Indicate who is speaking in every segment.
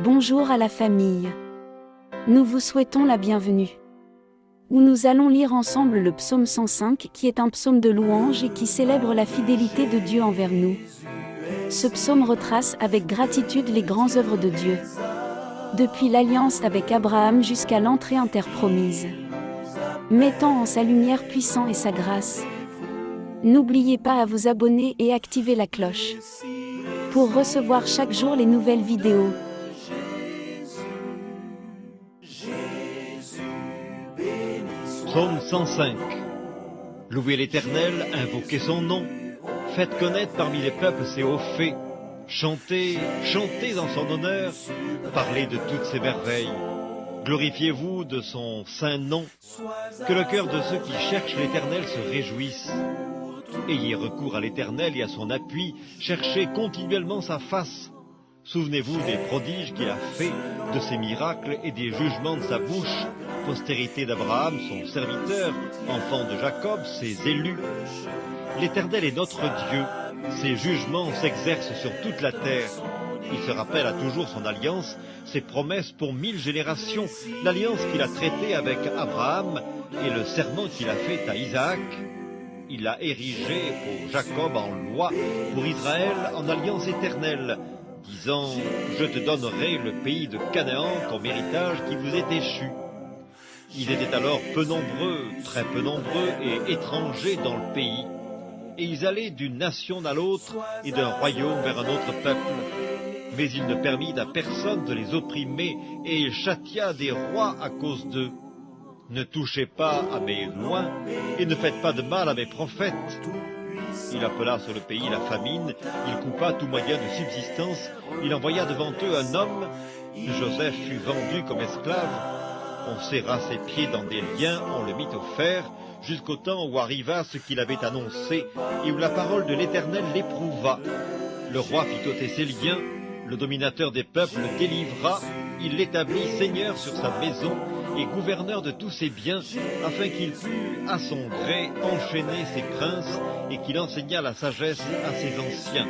Speaker 1: Bonjour à la famille. Nous vous souhaitons la bienvenue. Où nous allons lire ensemble le psaume 105 qui est un psaume de louange et qui célèbre la fidélité de Dieu envers nous. Ce psaume retrace avec gratitude les grandes œuvres de Dieu. Depuis l'alliance avec Abraham jusqu'à l'entrée en terre promise. Mettant en sa lumière puissante et sa grâce. N'oubliez pas à vous abonner et activer la cloche. Pour recevoir chaque jour les nouvelles vidéos.
Speaker 2: Psaume 105. Louez l'Éternel, invoquez son nom. Faites connaître parmi les peuples ses hauts faits. Chantez, chantez en son honneur. Parlez de toutes ses merveilles. Glorifiez-vous de son saint nom. Que le cœur de ceux qui cherchent l'Éternel se réjouisse. Ayez recours à l'Éternel et à son appui. Cherchez continuellement sa face. Souvenez-vous des prodiges qu'il a faits, de ses miracles et des jugements de sa bouche. Postérité d'Abraham, son serviteur, enfant de Jacob, ses élus. L'Éternel est notre Dieu. Ses jugements s'exercent sur toute la terre. Il se rappelle à toujours son alliance, ses promesses pour 1000 générations, l'alliance qu'il a traitée avec Abraham et le serment qu'il a fait à Isaac. Il l'a érigé pour Jacob en loi, pour Israël en alliance éternelle, disant « Je te donnerai le pays de Canaan comme héritage qui vous est échu ». Ils étaient alors peu nombreux, très peu nombreux et étrangers dans le pays. Et ils allaient d'une nation à l'autre et d'un royaume vers un autre peuple. Mais il ne permit à personne de les opprimer et il châtia des rois à cause d'eux. Ne touchez pas à mes loins et ne faites pas de mal à mes prophètes. Il appela sur le pays la famine, il coupa tout moyen de subsistance, il envoya devant eux un homme. Joseph fut vendu comme esclave. On serra ses pieds dans des liens, on le mit au fer, jusqu'au temps où arriva ce qu'il avait annoncé, et où la parole de l'Éternel l'éprouva. Le roi fit ôter ses liens, le dominateur des peuples le délivra, il l'établit seigneur sur sa maison et gouverneur de tous ses biens, afin qu'il pût, à son gré, enchaîner ses princes, et qu'il enseigna la sagesse à ses anciens.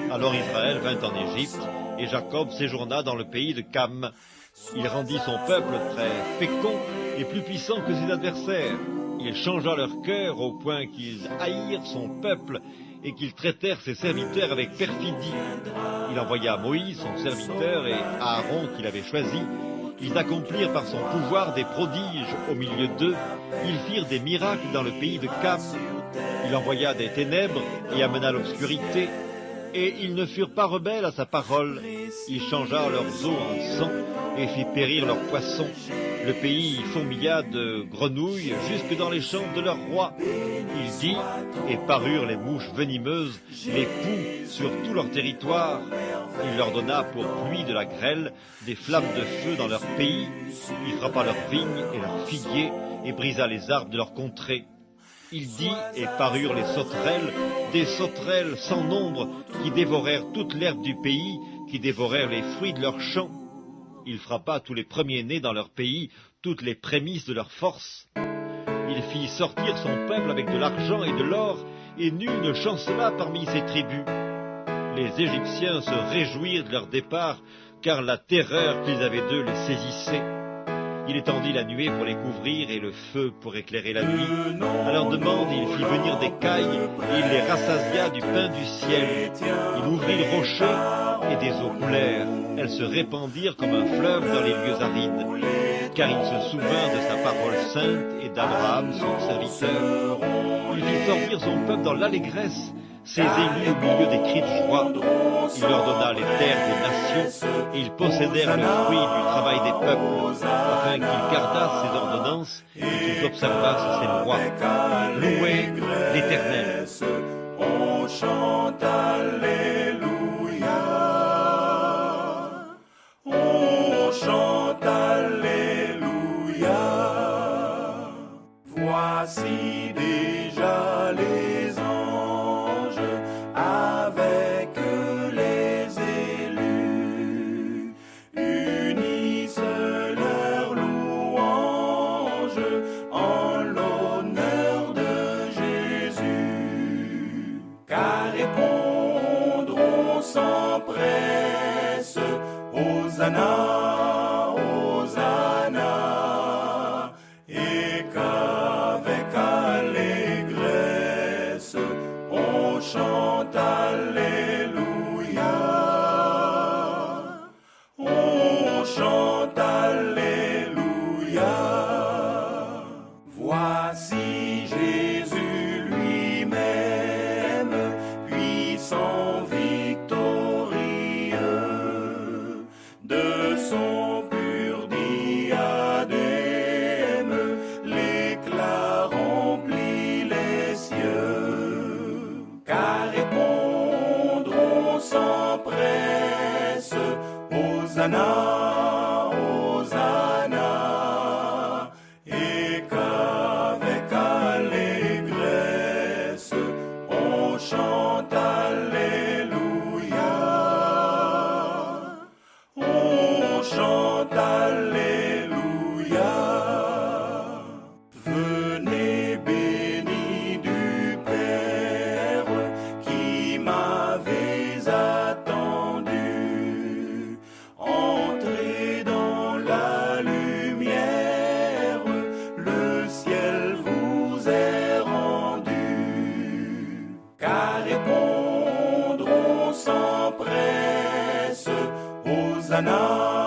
Speaker 2: Alors Israël vint en Égypte, et Jacob séjourna dans le pays de Cam. Il rendit son peuple très fécond et plus puissant que ses adversaires. Il changea leur cœur au point qu'ils haïrent son peuple et qu'ils traitèrent ses serviteurs avec perfidie. Il envoya Moïse, son serviteur, et Aaron qu'il avait choisi. Ils accomplirent par son pouvoir des prodiges au milieu d'eux. Ils firent des miracles dans le pays de Cam. Il envoya des ténèbres et amena l'obscurité. Et ils ne furent pas rebelles à sa parole. Il changea leurs eaux en sang et fit périr leurs poissons. Le pays fourmilla de grenouilles jusque dans les chambres de leur roi. Il dit, et parurent les mouches venimeuses, les poux sur tout leur territoire. Il leur donna pour pluie de la grêle, des flammes de feu dans leur pays. Il frappa leurs vignes et leurs figuiers et brisa les arbres de leur contrée. Il dit, et parurent les sauterelles, des sauterelles sans nombre, qui dévorèrent toute l'herbe du pays, qui dévorèrent les fruits de leurs champs. Il frappa tous les premiers-nés dans leur pays, toutes les prémices de leur force. Il fit sortir son peuple avec de l'argent et de l'or, et nul ne chancela parmi ses tribus. Les Égyptiens se réjouirent de leur départ, car la terreur qu'ils avaient d'eux les saisissait. Il étendit la nuée pour les couvrir et le feu pour éclairer la nuit. À leur demande, il fit venir des cailles et il les rassasia du pain du ciel. Il ouvrit le rocher et des eaux coulèrent. Elles se répandirent comme un fleuve dans les lieux arides. Car il se souvint de sa parole sainte et d'Abraham, son serviteur. Il fit sortir son peuple dans l'allégresse, ses élus au milieu des cris de joie. Il leur donna les terres des nations, et ils possédèrent le fruit du travail des peuples, afin qu'ils gardassent ses ordonnances et qu'ils observassent ses lois. Louez l'Éternel.
Speaker 3: On chante Alléluia. On chante Alléluia. Voici déjà les anges avec les élus, unissent leur louange en l'honneur de Jésus. Car répond Hosanna, Hosanna, et qu'avec allégresse on chante Alléluia, on chante Alléluia. Voici Jésus lui-même, puissant, victorieux, de son pur diadème, l'éclat remplit les cieux. Car répondront sans presse, Hosanna, Hosanna, et qu'avec allégresse on chante Alléluia, on chante Alléluia. Venez bénis du Père qui m'avez attendu, entrez dans la lumière, le ciel vous est rendu. Car répondront sans presse, Hosanna,